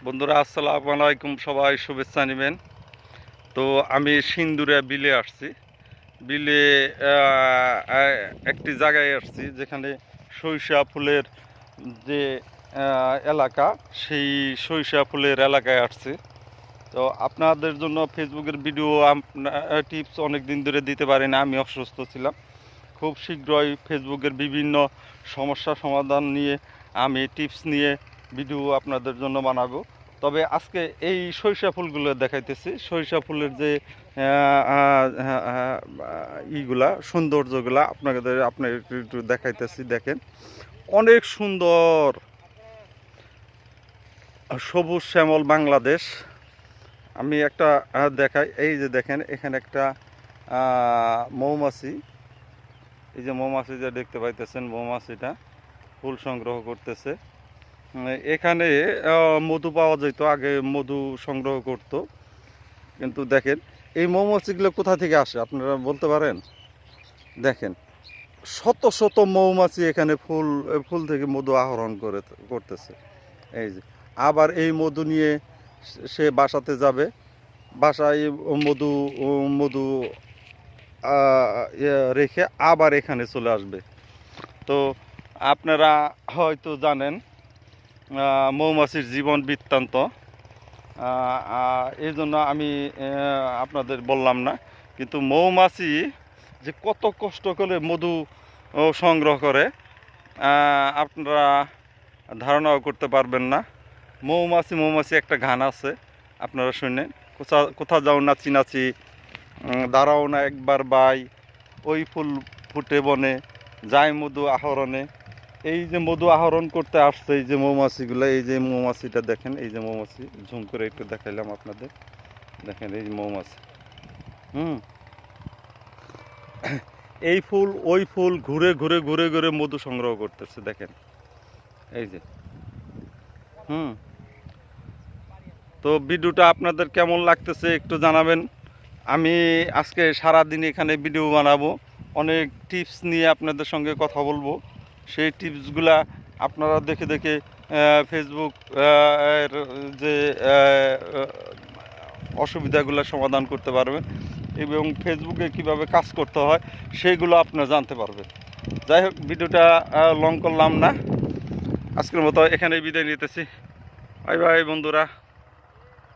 বন্ধুরা আসসালামু আলাইকুম, সবাই শুভেচ্ছা নেবেন। তো আমি সিন্দুরে বিলে আসছি। বিলে একটি জায়গায় আসছি যেখানে সরিষা ফুলের যে এলাকা, সেই সরিষা ফুলের এলাকায় আসছি। তো আপনাদের জন্য ফেসবুকের ভিডিও টিপস অনেক দিন ধরে দিতে পারি না, আমি অসুস্থ ছিলাম। খুব শীঘ্রই ফেসবুকের বিভিন্ন সমস্যা সমাধান নিয়ে আমি টিপস নিয়ে ভিডিও আপনাদের জন্য বানাবো। তবে আজকে এই সরিষা ফুলগুলো দেখাইতেছি। সরিষা ফুলের যে ইগুলা সৌন্দর্যগুলা আপনার একটু দেখাইতেছি। দেখেন, অনেক সুন্দর সবুজ শ্যামল বাংলাদেশ। আমি একটা দেখাই। এই যে দেখেন, এখানে একটা মৌমাছি, এই যে মৌমাছি যে দেখতে পাইতেছেন, মৌমাছিটা ফুল সংগ্রহ করতেছে। এখানে মধু পাওয়া যেত, আগে মধু সংগ্রহ করত। কিন্তু দেখেন এই মৌমাছিগুলো কোথা থেকে আসে আপনারা বলতে পারেন? দেখেন, শত শত মৌমাছি এখানে ফুল ফুল থেকে মধু আহরণ করতেছে। এই যে আবার এই মধু নিয়ে সে বাসাতে যাবে, বাসায় মধু মধু রেখে আবার এখানে চলে আসবে। তো আপনারা হয়তো জানেন মৌমাছির জীবন বৃত্তান্ত, এই জন্য আমি আপনাদের বললাম না। কিন্তু মৌমাছি যে কত কষ্ট করে মধু সংগ্রহ করে আপনারা ধারণাও করতে পারবেন না। মৌমাছি একটা গান আছে, আপনারা শুনেন। কোথা যাও নাচি নাচি, দাঁড়াও না একবার বাই, ওই ফুল ফুটে বনে, যায় মধু আহরণে। এই যে মধু আহরণ করতে আসছে এই যে মৌমাছিগুলো, এই যে মৌমাছিটা দেখেন, এই যে মৌমাছি, ঝুম করে একটু দেখাইলাম আপনাদের। দেখেন এই যে মৌমাছি, এই ফুল ওই ফুল ঘুরে ঘুরে ঘুরে ঘুরে মধু সংগ্রহ করতেছে। দেখেন এই যে তো ভিডিওটা আপনাদের কেমন লাগতেছে একটু জানাবেন। আমি আজকে সারাদিন এখানে ভিডিও বানাবো, অনেক টিপস নিয়ে আপনাদের সঙ্গে কথা বলবো। সেই টিপসগুলা আপনারা দেখে দেখে ফেসবুক এর যে অসুবিধাগুলো সমাধান করতে পারবেন এবং ফেসবুকে কিভাবে কাজ করতে হয় সেইগুলো আপনারা জানতে পারবেন। যাই হোক, ভিডিওটা লং করলাম না, আজকের মতো এখানেই বিদায় নিতেছি। বাই বাই বন্ধুরা।